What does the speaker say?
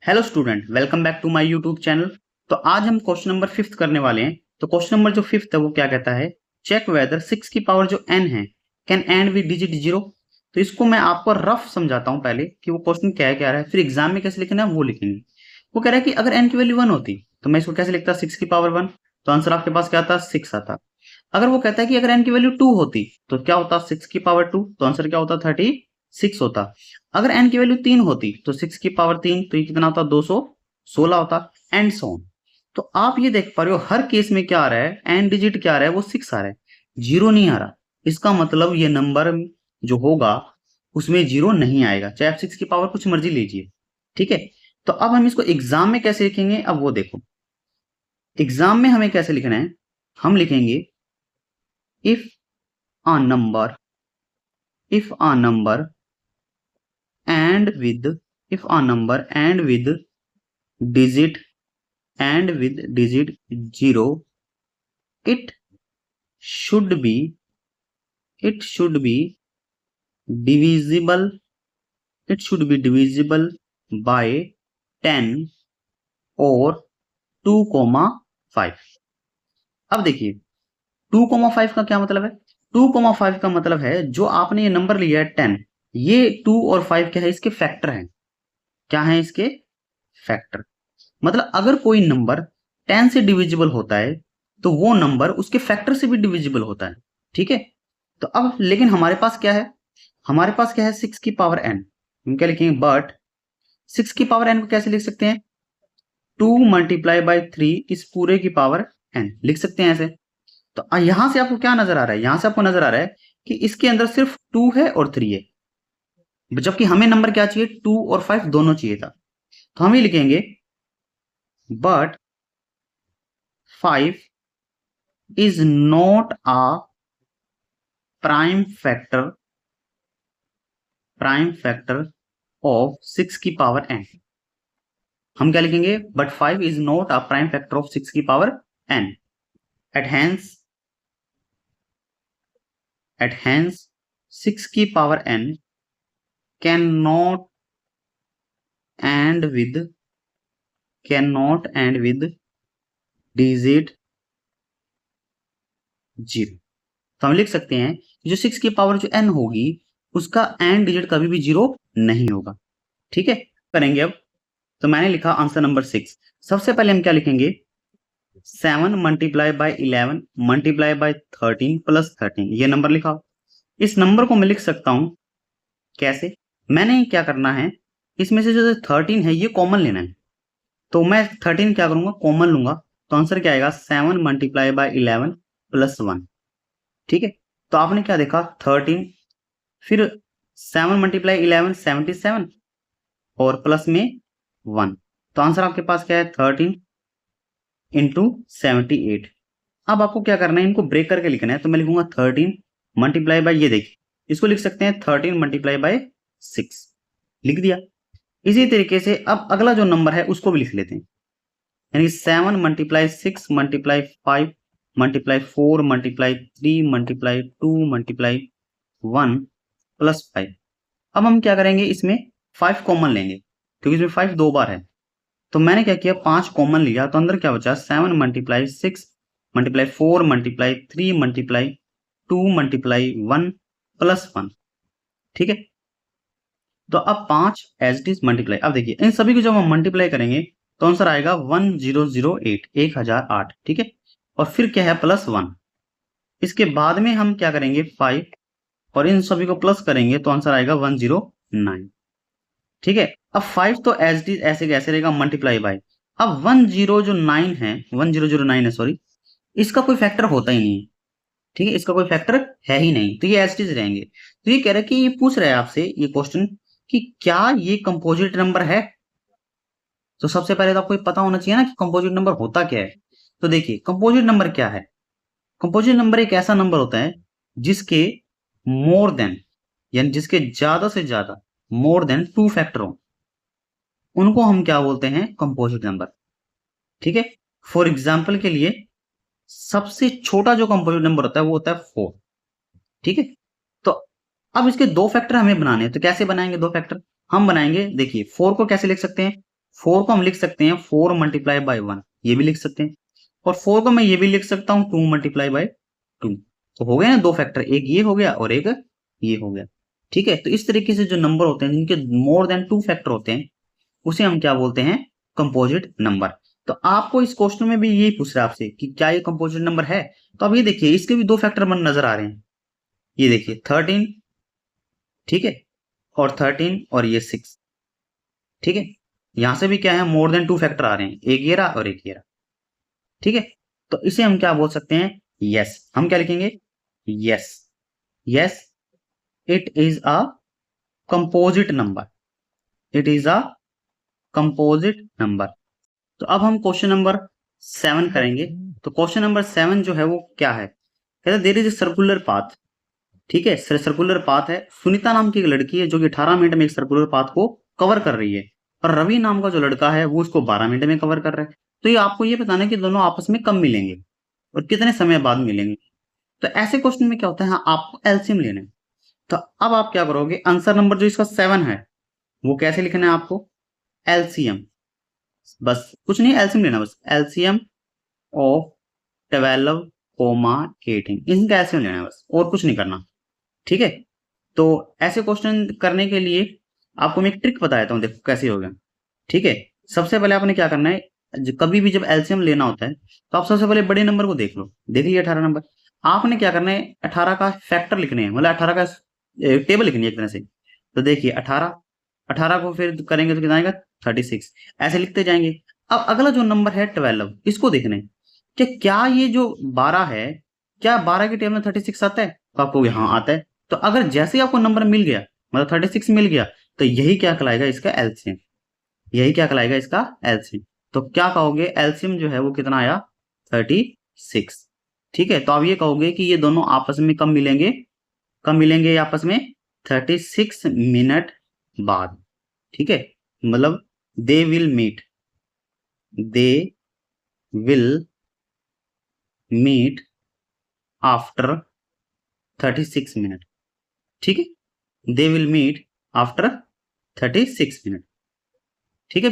Hello student, welcome back to my YouTube channel. तो आज हम क्वेश्चन नंबर 5 करने वाले हैं। तो क्वेश्चन नंबर जो 5 है वो क्या कहता है, चेक वेदर 6 की पावर जो n है कैन एंड विद डिजिट 0। तो इसको मैं आपको रफ समझाता हूं पहले कि वो क्वेश्चन क्या है, क्या रहा है, फिर एग्जाम में कैसे लिखना है वो लिखेंगे। वो कह रहा है कि अगर n की वैल्यू 1 होती तो मैं इसको कैसे लिखता, 6 की पावर 1। तो आंसर आपके पास क्या आता, 6 आता। अगर वो कहता है कि अगर n की वैल्यू 2 होती तो क्या होता, 6 की पावर 2, तो आंसर क्या होता, 36 होता। अगर n की वैल्यू 3 होती तो 6 की पावर 3, तो ये कितना होता, 216 होता। And so on. तो आप ये देख पा रहे हो हर केस में क्या आ रहा है, एंड डिजिट क्या आ रहा है, वो 6 आ रहा है, जीरो नहीं आ रहा। इसका मतलब ये नंबर जो होगा उसमें जीरो नहीं आएगा, चाहे आप 6 की पावर कुछ मर्जी लीजिए। ठीक है। तो अब हम इसको एग्जाम में कैसे लिखेंगे, अब वो देखो। एग्जाम में हमें कैसे लिखना है, हम लिखेंगे if a number if a number and with if a number digit and with digit 0, it should be it should be divisible it should be divisible by 10 और 2,5। अब देखिए 2,5 का क्या मतलब है, 2,5 का मतलब है जो आपने ये नंबर लिया है 10, ये 2 और 5 क्या है, इसके फैक्टर हैं। क्या है इसके फैक्टर। मतलब अगर कोई नंबर 10 से डिविजिबल होता है तो वो नंबर उसके फैक्टर से भी डिविजिबल होता है। ठीक है। तो अब लेकिन हमारे पास क्या है, हमारे पास क्या है, 6 की पावर n। हम क्या लिखेंगे, बट 6 की पावर n को कैसे लिख सकते हैं, 2 मल्टीप्लाई बाई 3 इस पूरे की पावर n लिख सकते हैं ऐसे। तो यहां से आपको क्या नजर आ रहा है, यहां से आपको नजर आ रहा है कि इसके अंदर सिर्फ 2 है और 3 है, जबकि हमें नंबर क्या चाहिए, 2 और 5 दोनों चाहिए था। तो हम ये लिखेंगे but 5 is not a prime factor of 6 की पावर n। हम क्या लिखेंगे, but 5 is not a prime factor of 6 की पावर n। at hence 6 की power n cannot end with digit 0। तो हम लिख सकते हैं जो 6 की पावर जो n होगी उसका एंड डिजिट कभी भी 0 नहीं होगा। ठीक है, करेंगे अब। तो मैंने लिखा आंसर नंबर 6। सबसे पहले हम क्या लिखेंगे, 7 multiply by 11 multiply by 13 plus 13, ये नंबर लिखा। इस नंबर को मैं लिख सकता हूं कैसे, मैंने क्या करना है, इसमें से जो 13 है ये कॉमन लेना है। तो मैं 13 क्या करूंगा, कॉमन लूंगा। तो आंसर क्या आएगा, 7 मल्टीप्लाई बाई 11 प्लस 1। ठीक है। तो आपने क्या देखा, 13, फिर 7 मल्टीप्लाई 11 77 और प्लस में 1। तो आंसर आपके पास क्या है, 13 इंटू 78। अब आपको क्या करना है, इनको ब्रेक करके लिखना है। तो मैं लिखूंगा 13 मल्टीप्लाई बाई, ये देखिए इसको लिख सकते हैं 13 मल्टीप्लाई बाई 6, लिख दिया। इसी तरीके से अब अगला जो नंबर है उसको भी लिख लेते हैं, यानी 7 multiply 6 multiply 5 multiply 4 multiply 3 multiply 2 multiply 1 plus 5। अब हम क्या करेंगे, इसमें 5 कॉमन लेंगे क्योंकि इसमें 5 दो बार है। तो मैंने क्या किया, 5 कॉमन लिया, तो अंदर क्या बचा, 7 multiply 6 multiply 4 multiply 3 multiply 2 multiply 1 plus 1। ठीक है। तो अब 5 एज इट इज मल्टीप्लाई। अब देखिए इन सभी को जब हम मल्टीप्लाई करेंगे तो आंसर आएगा 1008, 1008। ठीक है। और फिर क्या है, प्लस 1। इसके बाद में हम क्या करेंगे, 5 और इन सभी को प्लस करेंगे तो आंसर आएगा 109। ठीक है। अब 5 तो एज इट इज ऐसे कैसे रहेगा, मल्टीप्लाई बाय। अब 1009 है, 1009 है सॉरी, इसका कोई फैक्टर होता ही नहीं है। ठीक है, इसका कोई फैक्टर है ही नहीं, तो ये एज इट इज रहेंगे। तो ये कह रहा है कि ये पूछ रहा है आपसे ये क्वेश्चन कि क्या ये कंपोजिट नंबर है। तो सबसे पहले तो आपको ये पता होना चाहिए ना कि कंपोजिट नंबर होता क्या है। तो देखिए कंपोजिट नंबर क्या है, कंपोजिट नंबर एक ऐसा नंबर होता है जिसके मोर देन, यानी जिसके ज्यादा से ज्यादा मोर देन 2 फैक्टर हो, उनको हम क्या बोलते हैं, कंपोजिट नंबर। ठीक है। फॉर एग्जाम्पल के लिए सबसे छोटा जो कंपोजिट नंबर होता है वो होता है 4। ठीक है। तो अब इसके 2 फैक्टर हमें बनाने हैं, तो कैसे बनाएंगे 2 फैक्टर, हम बनाएंगे, देखिए 4 को कैसे लिख सकते हैं, 4 को हम लिख सकते हैं 4 मल्टीप्लाई बाय 1, ये भी लिख सकते हैं, और 4 को मैं ये भी लिख सकता हूँ 2 मल्टीप्लाई बाय 2। तो हो गया ना दो फैक्टर, एक ये हो गया और एक ये हो गया। ठीक है, तो इस तरीके से जो नंबर होते हैं जिनके मोर देन 2 फैक्टर होते हैं उसे हम क्या बोलते हैं, कंपोजिट नंबर। तो आपको इस क्वेश्चन में भी यही पूछ रहा है आपसे कि क्या ये कंपोजिट नंबर है। तो अब ये देखिए इसके भी दो फैक्टर मन नजर आ रहे हैं, ये देखिए 13, ठीक है, और 13 और ये 6, ठीक है, यहां से भी क्या है मोर देन 2 फैक्टर आ रहे हैं, एक ये रहा और एक ये रहा। ठीक है, तो इसे हम क्या बोल सकते हैं, यस। हम क्या लिखेंगे, yes, yes it is a composite number, it is a composite number. तो अब हम क्वेश्चन नंबर 7 करेंगे। तो क्वेश्चन नंबर 7 जो है वो क्या है, कहते हैं there is a circular path. ठीक है, सर्कुलर पाथ है, सुनीता नाम की एक लड़की है जो कि 18 मिनट में एक सर्कुलर पाथ को कवर कर रही है, और रवि नाम का जो लड़का है वो उसको 12 मिनट में कवर कर रहा है। तो ये आपको ये बताना है कि दोनों आपस में कब मिलेंगे और कितने समय बाद मिलेंगे। तो ऐसे क्वेश्चन में क्या होता है, आपको एलसीएम लेना है। तो अब आप क्या करोगे, आंसर नंबर जो इसका 7 है वो कैसे लिखना है आपको, एलसीएम, बस कुछ नहीं एलसीएम लेना, बस एलसीएम ऑफ 12, 18 इनका एलसीएम लेना है बस, और कुछ नहीं करना। ठीक है, तो ऐसे क्वेश्चन करने के लिए आपको मैं एक ट्रिक बता देता हूँ, देखो कैसे होगा। ठीक है, सबसे पहले आपने क्या करना है, कभी भी जब एलसीएम लेना होता है तो आप सबसे पहले बड़े नंबर को देख लो, देख लिया 18 नंबर। आपने क्या करना है, 18 का फैक्टर लिखने हैं, मतलब 18 का टेबल लिखनी है एक तरह से। तो देखिए 18, 18 को फिर करेंगे तो कितना आएगा 36, ऐसे लिखते जाएंगे। अब अगला जो नंबर है 12, इसको देखना है कि क्या ये जो 12 है, क्या 12 के टेबल में 36 आता है, तो आपको यहाँ आता है। तो अगर जैसे ही आपको नंबर मिल गया, मतलब 36 मिल गया, तो यही क्या कहलाएगा इसका एलसीएम, यही क्या कहलाएगा इसका एलसीएम। तो क्या कहोगे, एलसीएम जो है वो कितना आया 36। ठीक है, तो आप ये कहोगे कि ये दोनों आपस में कब मिलेंगे, कब मिलेंगे आपस में, 36 मिनट बाद। ठीक है, मतलब they will meet, they will meet after 36 minute. ठीक है, they will meet after 36 minute. ठीक है।